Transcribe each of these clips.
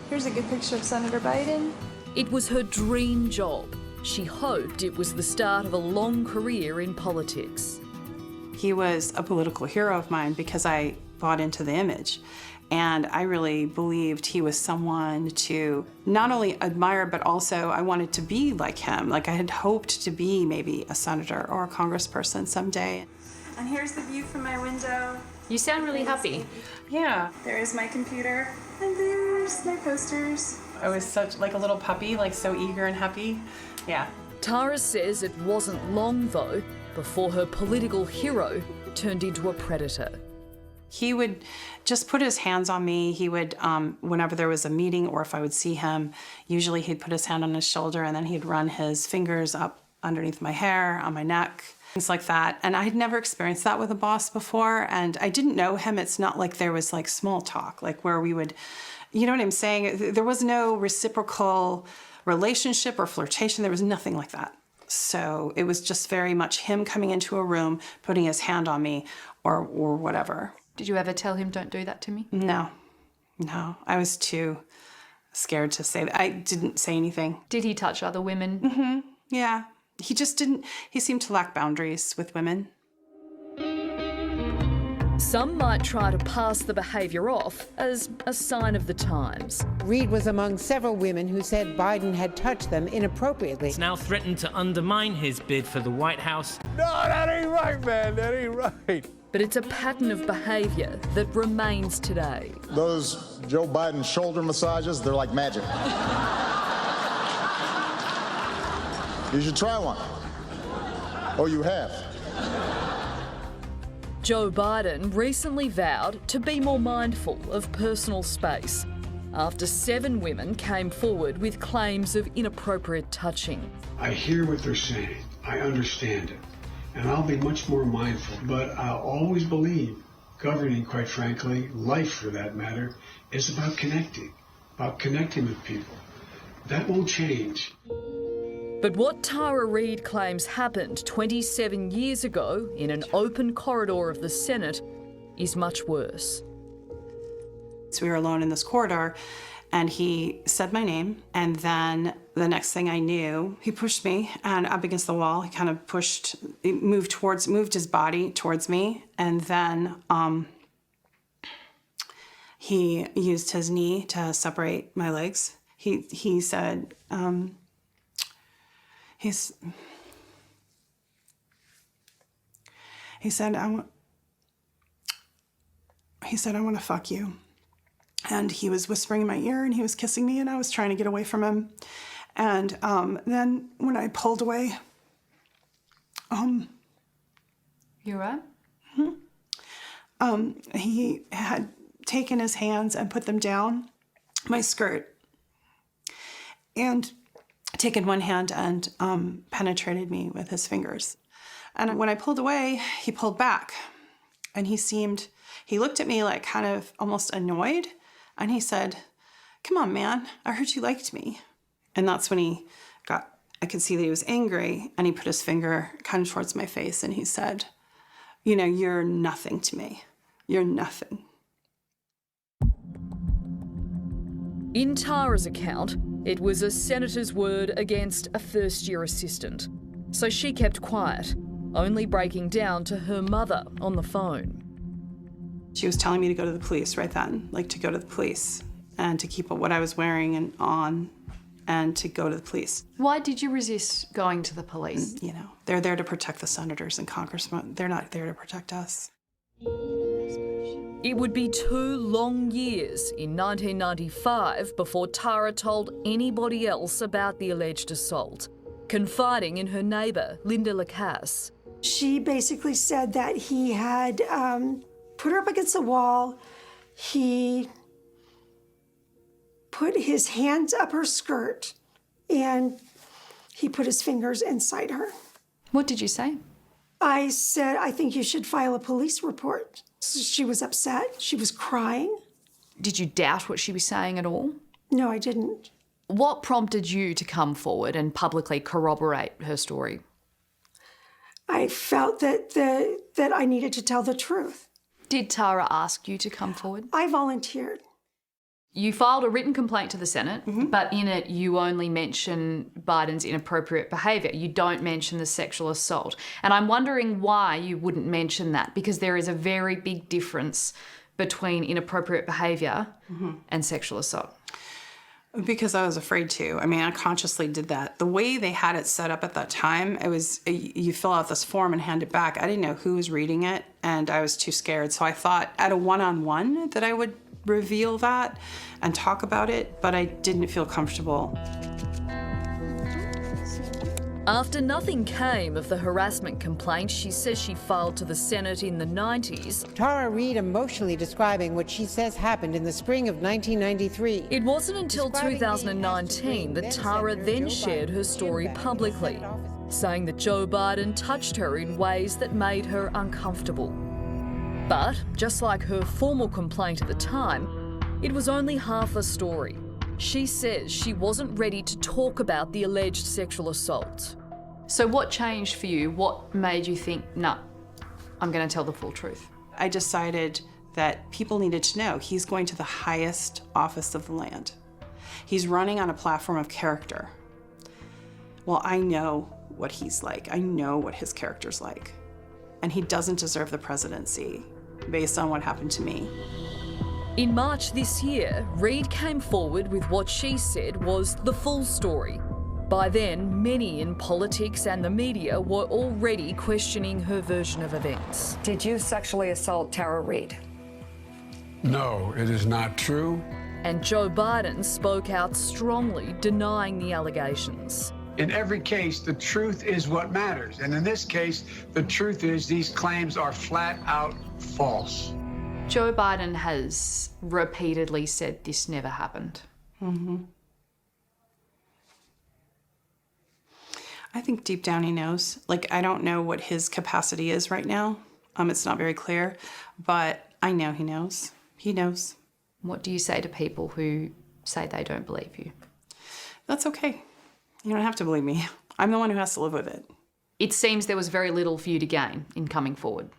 Here's a good picture of Senator Biden. It was her dream job. She hoped it was the start of a long career in politics. He was a political hero of mine because I bought into the image. And I really believed he was someone to not only admire, but also I wanted to be like him. Like I had hoped to be maybe a senator or a congressperson someday. And here's the view from my window. You sound really happy. Yeah. There is my computer, and there's my posters. I was such like a little puppy, like so eager and happy. Yeah. Tara says it wasn't long, though, before her political hero turned into a predator. He would just put his hands on me. He would, whenever there was a meeting or if I would see him, usually he'd put his hand on his shoulder and then he'd run his fingers up underneath my hair, on my neck, things like that. And I had never experienced that with a boss before, and I didn't know him. It's not like there was like small talk, like where we would, you know what I'm saying? There was no reciprocal relationship or flirtation. There was nothing like that. So it was just very much him coming into a room, putting his hand on me or whatever. Did you ever tell him, don't do that to me? No. I was too scared to say that. I didn't say anything. Did he touch other women? Mm-hmm. Yeah. He just didn't, he seemed to lack boundaries with women. Some might try to pass the behaviour off as a sign of the times. Reid was among several women who said Biden had touched them inappropriately. It's now threatened to undermine his bid for the White House. No, that ain't right, man. That ain't right. But it's a pattern of behaviour that remains today. Those Joe Biden shoulder massages, they're like magic. You should try one. Oh, you have? Joe Biden recently vowed to be more mindful of personal space after 7 women came forward with claims of inappropriate touching. I hear what they're saying. I understand it. And I'll be much more mindful. But I'll always believe governing, quite frankly, life for that matter, is about connecting with people. That won't change. But what Tara Reid claims happened 27 years ago in an open corridor of the Senate is much worse. So we were alone in this corridor, and he said my name, and then the next thing I knew, he pushed me and up against the wall. He kind of moved his body towards me, and then he used his knee to separate my legs. He said, he said, I want to fuck you. And he was whispering in my ear and he was kissing me and I was trying to get away from him. And then when I pulled away, You right? He had taken his hands and put them down my skirt and taken one hand and penetrated me with his fingers. And when I pulled away, he pulled back and he looked at me like kind of almost annoyed. And he said, "Come on, man, I heard you liked me." And that's when I could see that he was angry, and he put his finger kind of towards my face and he said, "You know, you're nothing to me. You're nothing." In Tara's account, it was a senator's word against a first-year assistant. So she kept quiet, only breaking down to her mother on the phone. She was telling me to go to the police right then, like to go to the police and to keep what I was wearing and on and to go to the police. Why did you resist going to the police? You know, they're there to protect the senators and congressmen. They're not there to protect us. It would be 2 long years in 1995 before Tara told anybody else about the alleged assault, confiding in her neighbour, Linda Lacasse. She basically said that he had put her up against the wall. He put his hands up her skirt and he put his fingers inside her. What did you say? I said, "I think you should file a police report." So she was upset. She was crying. Did you doubt what she was saying at all? No, I didn't. What prompted you to come forward and publicly corroborate her story? I felt that I needed to tell the truth. Did Tara ask you to come forward? I volunteered. You filed a written complaint to the Senate, Mm-hmm. but in it you only mention Biden's inappropriate behaviour. You don't mention the sexual assault. And I'm wondering why you wouldn't mention that, because there is a very big difference between inappropriate behaviour and sexual assault. Because I was afraid to. I mean, I consciously did that. The way they had it set up at that time, it was you fill out this form and hand it back. I didn't know who was reading it, and I was too scared. So I thought at a one-on-one that I would reveal that and talk about it, but I didn't feel comfortable. After nothing came of the harassment complaint she says she filed to the Senate in the 90s, Tara Reid emotionally describing what she says happened in the spring of 1993. it wasn't until Describing 2019 that Tara then shared her story publicly, saying that Joe Biden touched her in ways that made her uncomfortable. But, just like her formal complaint at the time, it was only half a story. She says she wasn't ready to talk about the alleged sexual assault. So what changed for you? What made you think, nah, I'm going to tell the full truth? I decided that people needed to know he's going to the highest office of the land. He's running on a platform of character. Well, I know what he's like. I know what his character's like. And he doesn't deserve the presidency based on what happened to me. In March this year, Reid came forward with what she said was the full story. By then, many in politics and the media were already questioning her version of events. Did you sexually assault Tara Reid? No, it is not true. And Joe Biden spoke out strongly, denying the allegations. In every case, the truth is what matters. And in this case, the truth is these claims are flat out false. Joe Biden has repeatedly said this never happened. I think deep down he knows. Like, I don't know what his capacity is right now. It's not very clear, but I know he knows. He knows. What do you say to people who say they don't believe you? That's okay. You don't have to believe me. I'm the one who has to live with it. It seems there was very little for you to gain in coming forward.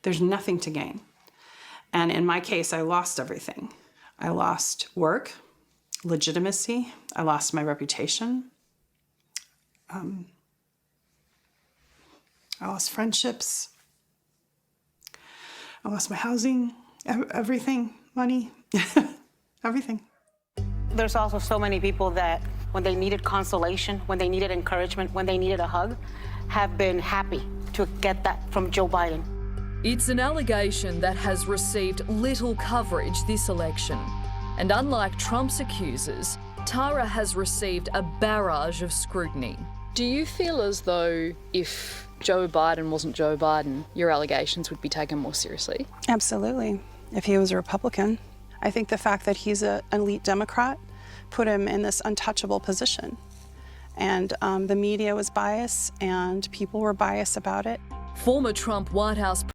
There's nothing to gain. And in my case, I lost everything. I lost work, legitimacy. I lost my reputation. I lost friendships. I lost my housing, everything, money, everything. There's also so many people that when they needed consolation, when they needed encouragement, when they needed a hug, have been happy to get that from Joe Biden. It's an allegation that has received little coverage this election. And unlike Trump's accusers, Tara has received a barrage of scrutiny. Do you feel as though if Joe Biden wasn't Joe Biden, your allegations would be taken more seriously? Absolutely. If he was a Republican. I think the fact that he's an elite Democrat put him in this untouchable position. And the media was biased and people were biased about it. Former Trump White House